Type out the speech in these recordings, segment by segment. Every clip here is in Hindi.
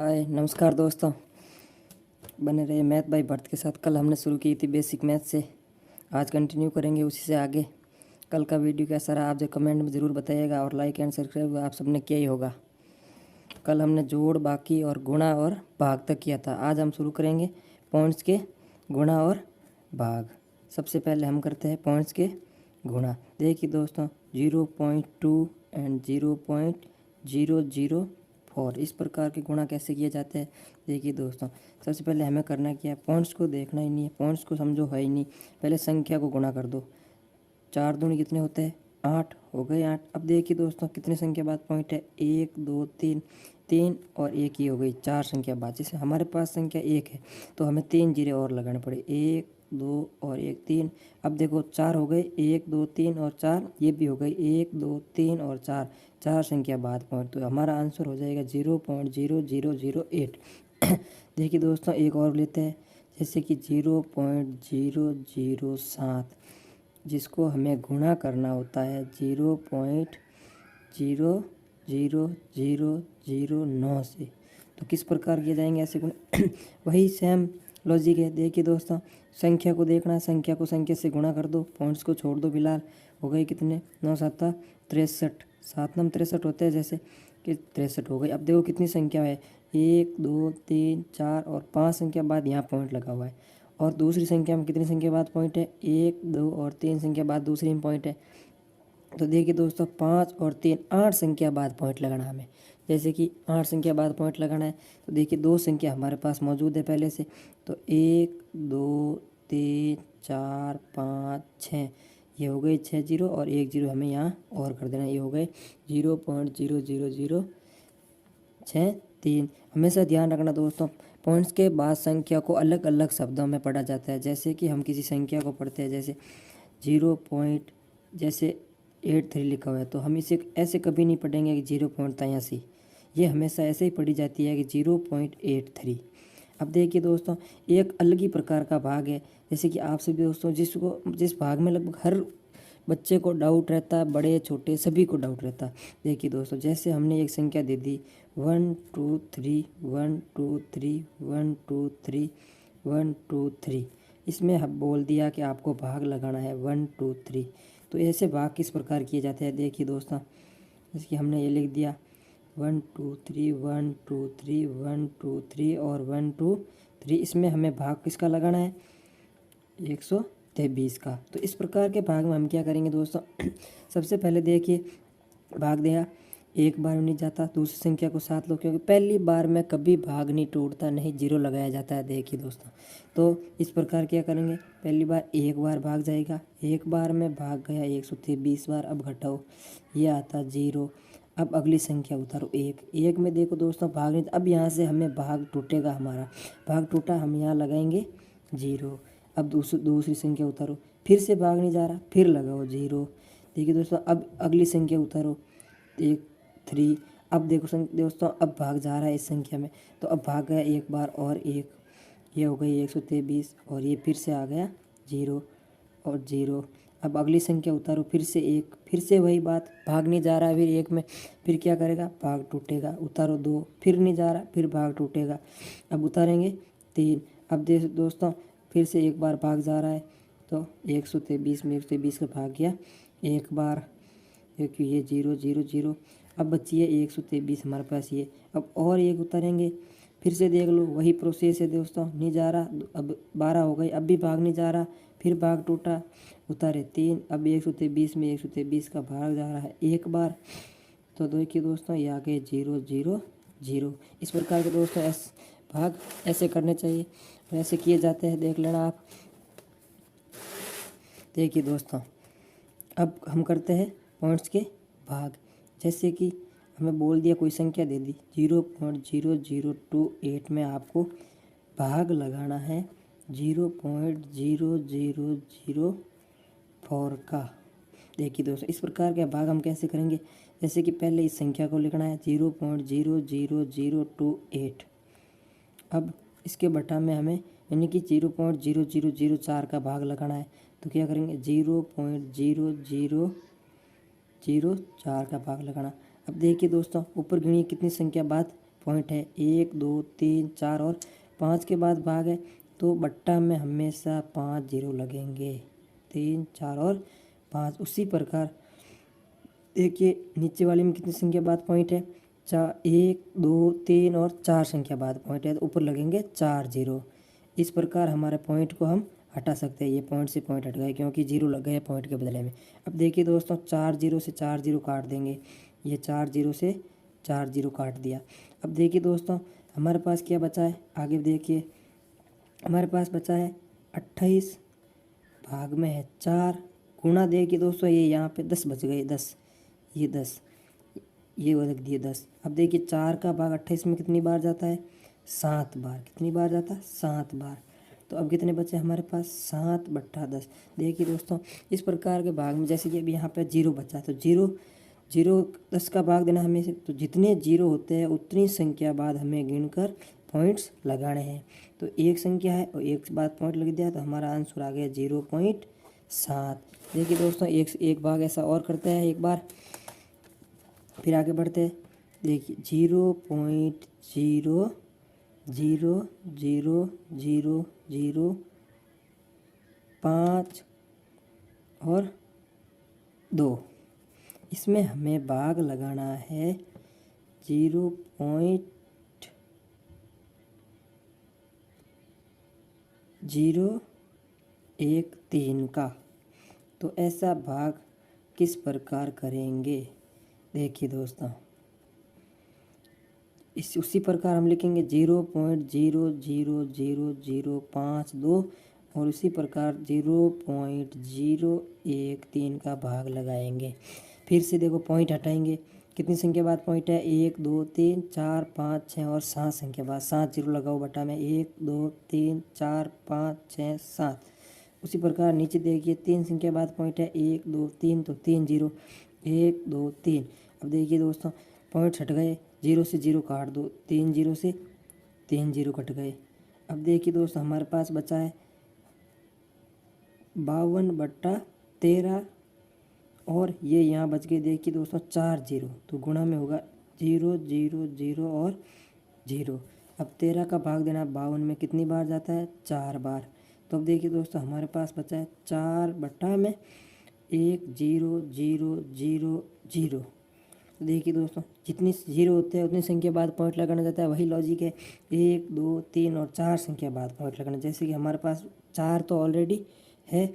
हाय नमस्कार दोस्तों, बने रहे मैथ बाय भट्ट के साथ। कल हमने शुरू की थी बेसिक मैथ से, आज कंटिन्यू करेंगे उसी से आगे। कल का वीडियो कैसा रहा आप जो कमेंट में ज़रूर बताइएगा, और लाइक एंड सब्सक्राइब आप सबने किया ही होगा। कल हमने जोड़, बाकी और गुणा और भाग तक किया था। आज हम शुरू करेंगे पॉइंट्स के गुणा और भाग। सबसे पहले हम करते हैं पॉइंट्स के गुणा। देखिए दोस्तों, 0.2 एंड 0.004 इस प्रकार के गुणा कैसे किए जाते हैं। देखिए दोस्तों, सबसे पहले हमें करना क्या है, पॉइंट्स को देखना ही नहीं है, पॉइंट्स को समझो है ही नहीं। पहले संख्या को गुणा कर दो। 4 दूनी कितने होते हैं, 8 हो गए 8। अब देखिए दोस्तों, कितने संख्या बाद पॉइंट है, 1 2 3, 3 और 1 ही हो गई, 4 संख्या बाद। जैसे हमारे पास संख्या 1 है तो हमें 3 जीरे और लगाने पड़े, 1 2 और 1 3। अब देखो 4 हो गए, 1 2 3 और 4, ये भी हो गई 1 2 3 और 4, 4 संख्या बाद पॉइंट। तो हमारा आंसर हो जाएगा 0.0008। देखिए दोस्तों, एक और लेते हैं, जैसे कि 0.007, जिसको हमें गुणा करना होता है 0.00009 से। तो किस प्रकार किए जाएंगे ऐसे गुणा वही सेम लॉजिक है। देखिए दोस्तों, संख्या को देखना है, संख्या को संख्या से गुणा कर दो, पॉइंट्स को छोड़ दो फिलहाल। हो गई कितने, 9 7 63, 7 9 63 होते हैं, जैसे कि 63 हो गई। अब देखो कितनी संख्या है, 1 2 3 4 और 5 संख्या बाद यहाँ पॉइंट लगा हुआ है। और दूसरी संख्या में कितनी संख्या बाद पॉइंट है, 1 2 और 3 संख्या बाद दूसरी में पॉइंट है। तो देखिए दोस्तों, 5 और 3 8 संख्या बाद पॉइंट लगाना हमें। जैसे कि 8 संख्या बाद पॉइंट लगाना है, तो देखिए 2 संख्या हमारे पास मौजूद है पहले से। तो 1 2 3 4 5 6, ये हो गई 6 जीरो और 1 जीरो हमें यहाँ और कर देना, ये हो गए 0.00063। हमेशा ध्यान रखना दोस्तों, पॉइंट्स के बाद संख्या को अलग अलग शब्दों में पढ़ा जाता है। जैसे कि हम किसी संख्या को पढ़ते हैं, जैसे 0.83 लिखा हुआ है, तो हम इसे ऐसे कभी नहीं पढ़ेंगे कि 0.83। ये हमेशा ऐसे ही पढ़ी जाती है कि 0.83। अब देखिए दोस्तों, एक अलग ही प्रकार का भाग है। जैसे कि आप सभी दोस्तों, जिस भाग में लगभग हर बच्चे को डाउट रहता है, बड़े छोटे सभी को डाउट रहता है। देखिए दोस्तों, जैसे हमने एक संख्या दे दी 1 2 3 1 2 3 1 2 3 1 2 3, इसमें हम बोल दिया कि आपको भाग लगाना है 1 2 3। तो ऐसे भाग किस प्रकार किए जाते हैं, देखिए दोस्तों, जैसे कि हमने ये लिख दिया 1 2 3 1 2 3 1 2 3 और 1 2 3, इसमें हमें भाग किसका लगाना है, 123 का। तो इस प्रकार के भाग में हम क्या करेंगे दोस्तों, सबसे पहले देखिए, भाग दिया, एक बार में नहीं जाता, दूसरी संख्या को साथ लो, क्योंकि पहली बार में कभी भाग नहीं टूटता, नहीं जीरो लगाया जाता है। देखिए दोस्तों, तो इस प्रकार क्या करेंगे, पहली बार एक बार भाग जाएगा, एक बार में भाग गया 123 बार। अब घटाओ, ये आता जीरो। अब अगली संख्या उतारो, एक में देखो दोस्तों भाग नहीं, अब यहाँ से हमें भाग टूटेगा, हमारा भाग टूटा, हम यहाँ लगाएंगे जीरो। अब दूसरी संख्या उतारो, फिर से भाग नहीं जा रहा, फिर लगाओ जीरो। देखिए दोस्तों, अब अगली संख्या उतारो, 3। अब देखो दोस्तों, अब भाग जा रहा है इस संख्या में, तो अब भाग गया एक बार और एक, ये हो गई 123 और ये फिर से आ गया जीरो और जीरो। अब अगली संख्या उतारो, फिर से एक, फिर से वही बात, भाग नहीं जा रहा है फिर एक में, फिर क्या करेगा, भाग टूटेगा। उतारो 2, फिर नहीं जा रहा, फिर भाग टूटेगा। अब उतारेंगे 3। अब दोस्तों, फिर से एक बार भाग जा रहा है, तो 123 में 123 का भाग गया एक बार, क्योंकि ये जीरो जीरो जीरो। अब बची है 123 हमारे पास ये। अब और एक उतारेंगे, फिर से देख लो वही प्रोसेस है दोस्तों, नहीं जा रहा, अब 12 हो गई, अब भी भाग नहीं जा रहा, फिर भाग टूटा, उतारे 3। अब 123 में 123 का भाग जा रहा है एक बार, तो देखिए दोस्तों, ये आ गए 0 0 0। इस प्रकार के दोस्तों भाग ऐसे करने चाहिए, ऐसे किए जाते हैं, देख लेना आप। देखिए दोस्तों, अब हम करते हैं पॉइंट्स के भाग। जैसे कि हमें बोल दिया, कोई संख्या दे दी 0.0028 में आपको भाग लगाना है 0.0004 का। देखिए दोस्तों, इस प्रकार के भाग हम कैसे करेंगे, जैसे कि पहले इस संख्या को लिखना है 0.00028। अब इसके बटा में हमें यानी कि 0.0004 का भाग लगाना है, तो क्या करेंगे, 0.0004 का भाग लगाना। अब देखिए दोस्तों, ऊपर गिनिए कितनी संख्या बाद पॉइंट है 1 2 3 4 और 5 के बाद भाग है तो बट्टा में हमेशा 5 जीरो लगेंगे, 3 4 और 5। उसी प्रकार देखिए नीचे वाले में कितनी संख्या बाद पॉइंट है 1 2 3 और 4 संख्या बाद पॉइंट है तो ऊपर लगेंगे 4 जीरो। इस प्रकार हमारे पॉइंट को हम हटा सकते हैं। ये पॉइंट से पॉइंट हट गए क्योंकि जीरो लग गए पॉइंट के बदले में। अब देखिए दोस्तों 4 जीरो से 4 जीरो काट देंगे, ये 4 जीरो से 4 जीरो काट दिया। अब देखिए दोस्तों हमारे पास क्या बचा है, आगे देखिए हमारे पास बचा है 28 भाग में है 4 गुणा देखिए दोस्तों ये यहाँ पे 10 बच गए, 10 ये 10 ये रख दिए 10। अब देखिए 4 का भाग 28 में कितनी बार जाता है 7 बार। कितनी बार जाता है 7 बार। तो अब कितने बचे हमारे पास 7 बट्टा 10। देखिए दोस्तों इस प्रकार के भाग में जैसे कि अभी यहाँ पे जीरो बचा तो जीरो 10 का भाग देना हमें, तो जितने जीरो होते हैं उतनी संख्या बाद हमें गिनकर पॉइंट्स लगाने हैं। तो एक संख्या है और एक बाद पॉइंट लग दिया तो हमारा आंसर आ गया 0.7। देखिए दोस्तों एक भाग ऐसा और करते हैं एक बार, फिर आगे बढ़ते हैं। देखिए 0.000005 और 2, इसमें हमें भाग लगाना है 0.013 का। तो ऐसा भाग किस प्रकार करेंगे देखिए दोस्तों, उसी प्रकार हम लिखेंगे 0.00005 और उसी प्रकार 0.013 का भाग लगाएंगे। फिर से देखो पॉइंट हटाएंगे, कितनी संख्या बाद पॉइंट है 1 2 3 4 5 6 और 7 संख्या बाद 7 जीरो लगाओ बटा में 1 2 3 4 5 6 7। उसी प्रकार नीचे देखिए 3 संख्या बाद पॉइंट है 1 2 3 तो 3 जीरो 1 2 3। अब देखिए दोस्तों पॉइंट हट गए, जीरो से जीरो काट दो, 3 जीरो से 3 जीरो कट गए। अब देखिए दोस्तों हमारे पास बचा है 52/13 और ये यहाँ बच गए देखिए दोस्तों 4 जीरो, तो गुणा में होगा 0 0 0 और 0। अब 13 का भाग देना 52 में कितनी बार जाता है 4 बार। तो अब देखिए दोस्तों हमारे पास बचा है 4 बट्टा में 1 0 0 0 0। देखिए दोस्तों जितनी जीरो होते हैं उतनी संख्या बाद पॉइंट लगाना जाता है, वही लॉजिक है 1 2 3 और 4 संख्या बाद पॉइंट लगाना। जैसे कि हमारे पास 4 तो ऑलरेडी है,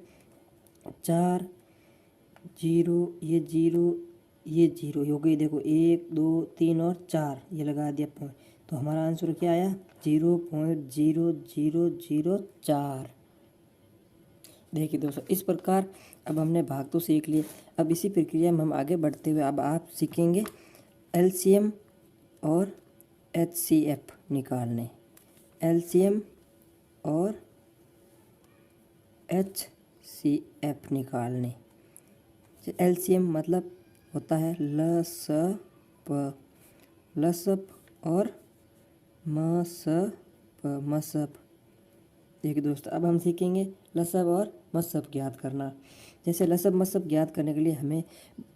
4 जीरो ये जीरो हो गई, देखो 1 2 3 और 4 ये लगा दिया पॉइंट। तो हमारा आंसर क्या आया 0.0004। देखिए दोस्तों इस प्रकार अब हमने भाग तो सीख लिए। अब इसी प्रक्रिया में हम आगे बढ़ते हुए अब आप सीखेंगे एलसीएम और एचसीएफ निकालने। एलसीएम और एचसीएफ निकालने। एलसीएम मतलब होता है लसप और मसप। देखिए दोस्तों अब हम सीखेंगे लसब और मसब ज्ञात करना। जैसे लसब मसब ज्ञात करने के लिए हमें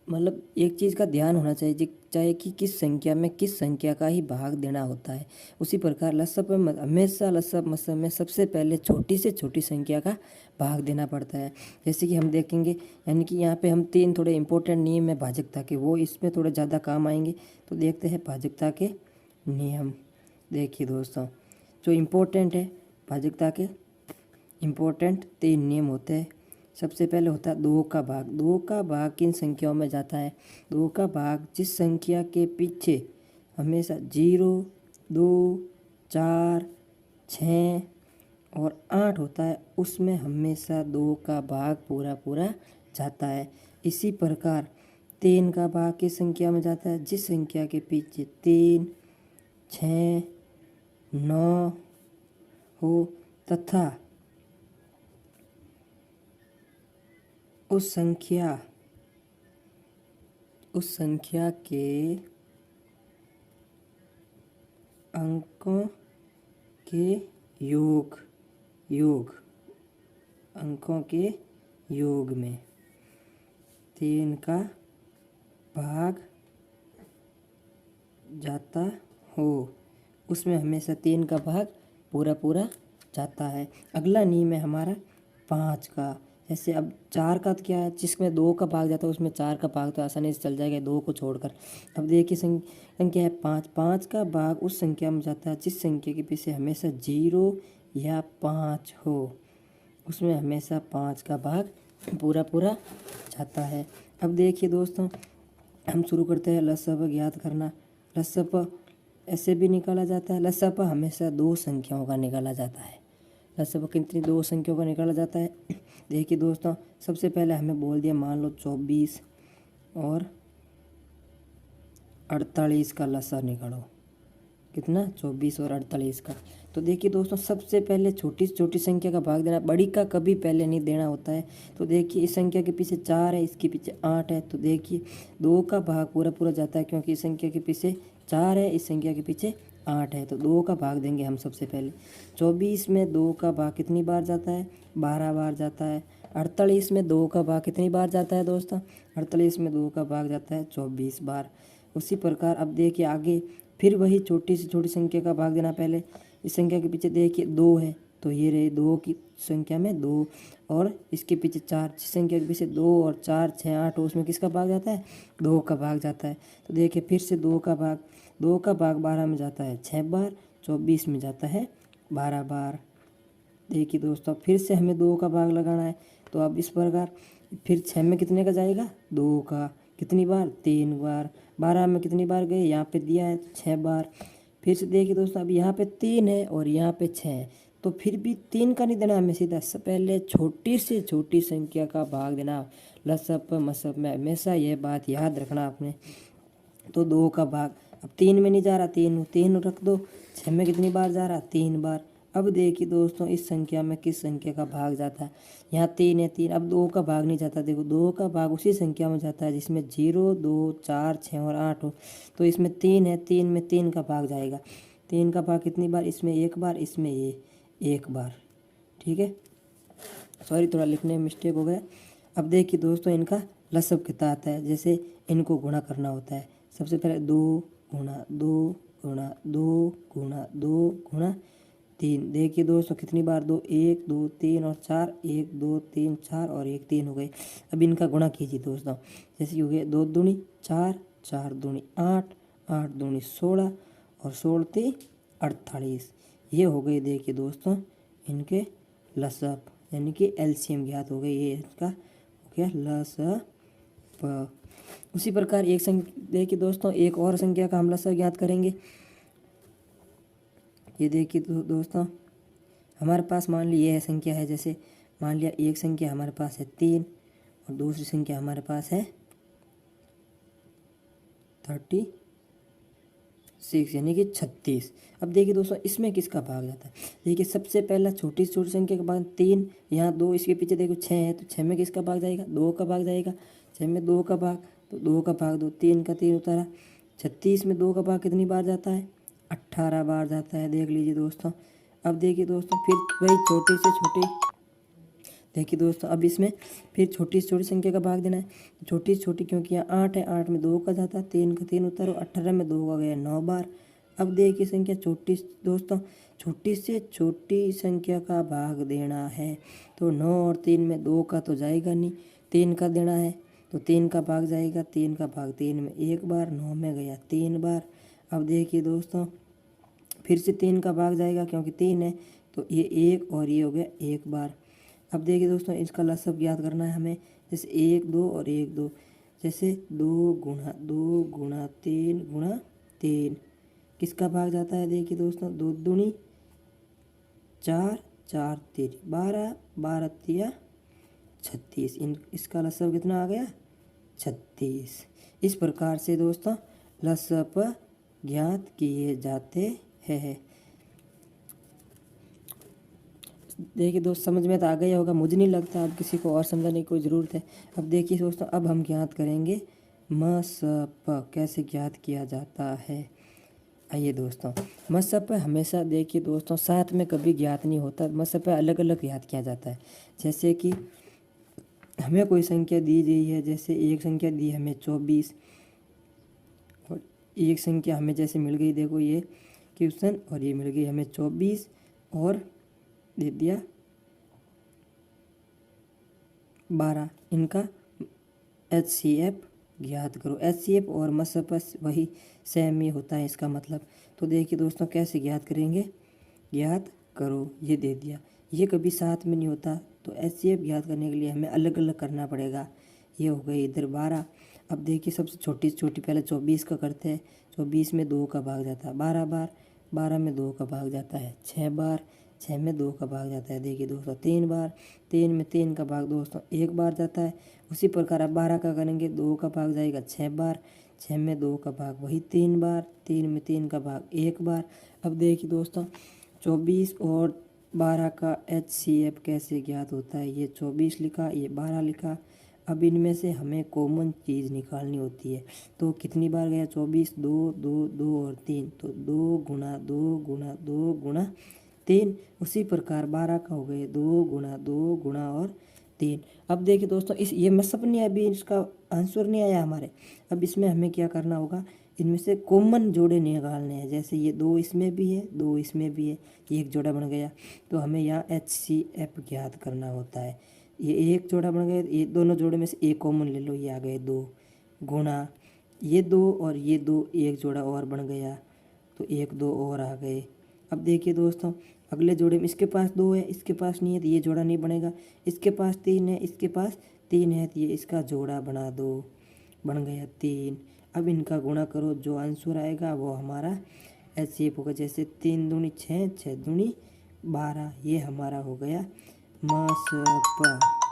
मतलब एक चीज़ का ध्यान होना चाहिए, चाहे कि किस संख्या में किस संख्या का ही भाग देना होता है। उसी प्रकार लसब में हमेशा लसब मसब में सबसे पहले छोटी से छोटी संख्या का भाग देना पड़ता है। जैसे कि हम देखेंगे, यानी कि यहाँ पे हम 3 थोड़े इंपॉर्टेंट नियम है भाजकता के, वो इसमें थोड़े ज़्यादा काम आएंगे। तो देखते हैं भाजकता के नियम। देखिए दोस्तों जो इम्पोर्टेंट है भाजकता के इम्पोर्टेंट 3 नियम होते हैं। सबसे पहले होता है 2 का भाग। 2 का भाग किन संख्याओं में जाता है, 2 का भाग जिस संख्या के पीछे हमेशा 0 2 4 6 और 8 होता है उसमें हमेशा 2 का भाग पूरा जाता है। इसी प्रकार 3 का भाग किस संख्या में जाता है, जिस संख्या के पीछे 3 6 9 हो तथा उस संख्या के अंकों के योग में 3 का भाग जाता हो। उसमें हमेशा 3 का भाग पूरा पूरा जाता है। अगला नियम है हमारा 5 का। जैसे अब 4 का तो क्या है, जिसमें 2 का भाग जाता है उसमें 4 का भाग तो आसानी से चल जाएगा 2 को छोड़कर। अब देखिए संख्या है 5, 5 का भाग उस संख्या में जाता है जिस संख्या के पीछे हमेशा 0 या 5 हो, उसमें हमेशा 5 का भाग पूरा पूरा जाता है। अब देखिए दोस्तों, हम शुरू करते हैं लसाअ ज्ञात करना। लसाअ ऐसे भी निकाला जाता है। लसाअ हमेशा 2 संख्याओं का निकाला जाता है। लसाअ कितनी 2 संख्याओं का निकाला जाता है। देखिए दोस्तों, सबसे पहले हमें बोल दिया मान लो 24 और 48 का लसाअ निकालो। कितना, 24 और 48 का। तो देखिए दोस्तों, सबसे पहले छोटी छोटी संख्या का भाग देना, बड़ी का कभी पहले नहीं देना होता है। तो देखिए इस संख्या के पीछे 4 है, इसके पीछे 8 है, तो देखिए 2 का भाग पूरा पूरा जाता है क्योंकि इस संख्या के पीछे 4 है, इस संख्या के पीछे 8 है, तो 2 का भाग देंगे हम सबसे पहले। 24 में 2 का भाग कितनी बार जाता है, 12 बार जाता है। 48 में 2 का भाग कितनी बार जाता है दोस्तों, 48 में 2 का भाग जाता है 24 बार। उसी प्रकार अब देखिए आगे फिर वही छोटी से छोटी संख्या का भाग देना। पहले इस संख्या के पीछे देखिए 2 है, तो ये रहे 2 की संख्या में 2, और इसके पीछे 4, जिस संख्या के पीछे 2 और 4 6 8 उसमें किसका भाग जाता है, 2 का भाग जाता है। तो देखिए फिर से 2 का भाग 12 में जाता है 6 बार, 24 में जाता है 12 बार। देखिए दोस्तों, फिर से हमें 2 का भाग लगाना है। तो अब इस प्रकार फिर 6 में कितने का जाएगा, 2 का, कितनी बार, 3 बार। 12 में कितनी बार गए, यहाँ पे दिया है 6 बार। फिर से देखिए दोस्तों, अब यहाँ पे 3 है और यहाँ पे 6 है, तो फिर भी 3 का नहीं देना हमें, सीधा पहले छोटी से छोटी संख्या का भाग देना। लसाअ मसाअ में हमेशा यह बात याद रखना आपने। तो 2 का भाग, अब 3 में नहीं जा रहा, 3 रख दो। 6 में कितनी बार जा रहा, 3 बार। अब देखिए दोस्तों, इस संख्या में किस संख्या का भाग जाता है, यहाँ 3 है, 3। अब 2 का भाग नहीं जाता। देखो 2 का भाग उसी संख्या में जाता है जिसमें 0 2 4 6 और 8 हो, तो इसमें 3 है, 3 में 3 का भाग जाएगा। 3 का भाग कितनी बार, इसमें 1 बार, इसमें ये 1 बार। ठीक है, सॉरी थोड़ा लिखने में मिस्टेक हो गया। अब देखिए दोस्तों, इनका लसाअ कितना आता है, जैसे इनको गुणा करना होता है। सबसे पहले 2 गुणा 2 गुणा 2 गुणा 2 गुणा 3। देखिए दोस्तों कितनी बार, 2 1 2 3 और 4, 1 2 3 4 और 1 3 हो गए। अब इनका गुणा कीजिए दोस्तों, जैसे हो गए 2 दूनी 4, 4 दूनी 8, 8 दूनी 16 और 16 × 48। ये हो गए देखिए दोस्तों इनके लसाअ, यानी कि एलसीएम ज्ञात हो गई। ये इसका हो गया लसाअ। उसी प्रकार एक संख्या देखिए दोस्तों, एक और संख्या का हम लसाअ ज्ञात करेंगे। ये देखिए दोस्तों, हमारे पास मान ली यह संख्या है, जैसे मान लिया एक संख्या हमारे पास है 3 और दूसरी संख्या हमारे पास है 36 यानी कि 36। अब देखिए दोस्तों, इसमें किसका भाग जाता है। देखिए सबसे पहला छोटी से छोटी संख्या का भाग 3, यहाँ 2, इसके पीछे देखो 6 है, तो 6 में किसका भाग जाएगा, 2 का भाग जाएगा। 6 में 2 का भाग, तो 2 का भाग 2, 3 का 3 उतारा। 36 में 2 का भाग कितनी बार जाता है, 18 बार जाता है। देख लीजिए दोस्तों। अब देखिए दोस्तों, फिर वही छोटी से छोटी, देखिए दोस्तों अब इसमें फिर छोटी से छोटी संख्या का भाग देना है। छोटी से छोटी क्योंकि यहाँ 8 है, 8 में 2 का जाता है, 3 का 3 उतारो, 18 में 2 का गया 9 बार। अब देखिए संख्या छोटी दोस्तों, छोटी से छोटी संख्या का भाग देना है। तो 9 और 3 में 2 का तो जाएगा नहीं, 3 का देना है, तो 3 का भाग जाएगा। 3 का भाग 3 में 1 बार, 9 में गया 3 बार। अब देखिए दोस्तों, फिर से 3 का भाग जाएगा क्योंकि 3 है, तो ये 1 और ये हो गया 1 बार। अब देखिए दोस्तों, इसका लसाअ ज्ञात करना है हमें, जैसे 1 2 और 1 2, जैसे 2 गुणा 2 गुणा 3 गुणा 3, किसका भाग जाता है। देखिए दोस्तों, 2 दूनी 4, 4 3 12, 12 3 36। इसका लसाअ कितना आ गया, 36। इस प्रकार से दोस्तों लसाअ ज्ञात किए जाते हैं। देखिए दोस्त, समझ में तो आ गया होगा, मुझे नहीं लगता अब किसी को और समझाने की कोई ज़रूरत है। अब देखिए दोस्तों, अब हम ज्ञात करेंगे मसाअ कैसे ज्ञात किया जाता है। आइए दोस्तों, मसाअ हमेशा देखिए दोस्तों साथ में कभी ज्ञात नहीं होता, मसाअ अलग अलग ज्ञात किया जाता है। जैसे कि हमें कोई संख्या दी गई है, जैसे एक संख्या दी हमें 24 और एक संख्या हमें जैसे मिल गई, देखो ये क्वेश्चन। और ये मिल गई हमें 24 और दे दिया 12। इनका HCF ज्ञात करो। HCF और मसपस वही सेम ही होता है इसका मतलब। तो देखिए दोस्तों कैसे ज्ञात करेंगे, ज्ञात करो ये दे दिया, ये कभी साथ में नहीं होता, तो HCF ज्ञात करने के लिए हमें अलग अलग करना पड़ेगा। ये हो गई इधर 12। अब देखिए सबसे छोटी छोटी पहले 24 का करते हैं। 24 में 2 का भाग जाता है 12 बार, 12 में 2 का भाग जाता है 6 बार, 6 में 2 का भाग जाता है देखिए दोस्तों 3 बार, 3 में 3 का भाग दोस्तों 1 बार जाता है। उसी प्रकार अब 12 का करेंगे, 2 का भाग जाएगा 6 बार, 6 में 2 का भाग वही 3 बार, 3 में 3 का भाग 1 बार। अब देखिए दोस्तों 24 और 12 का HCF कैसे ज्ञात होता है। ये 24 लिखा, ये 12 लिखा। अब इनमें से हमें कॉमन चीज़ निकालनी होती है। तो कितनी बार गया 24, 2 2 2 और 3, तो 2 गुणा 2 गुणा 2 गुणा 3। उसी प्रकार 12 का हो गए 2 गुणा 2 गुणा और 3। अब देखिए दोस्तों इस ये मतलब नहीं है, अभी इसका आंसर नहीं आया हमारे। अब इसमें हमें क्या करना होगा, इनमें से कॉमन जोड़े निकालने हैं। जैसे ये 2 इसमें भी है, 2 इसमें भी है, ये एक जोड़ा बन गया। तो हमें यहाँ HCF ज्ञात करना होता है। ये एक जोड़ा बन गया, ये दोनों जोड़े में से एक कॉमन ले लो, ये आ गए 2 गुणा ये 2 और ये 2, एक जोड़ा और बन गया, तो 1 2 और आ गए। अब देखिए दोस्तों अगले जोड़े में इसके पास 2 है, इसके पास नहीं है, तो ये जोड़ा नहीं बनेगा। इसके पास 3 है, इसके पास 3 है, तो ये इसका जोड़ा बना दो, बन गया 3। अब इनका गुणा करो, जो आंसर आएगा वो हमारा HCF होगा। जैसे 3 दूनी 6, 6 दूनी 12, ये हमारा हो गया MSP।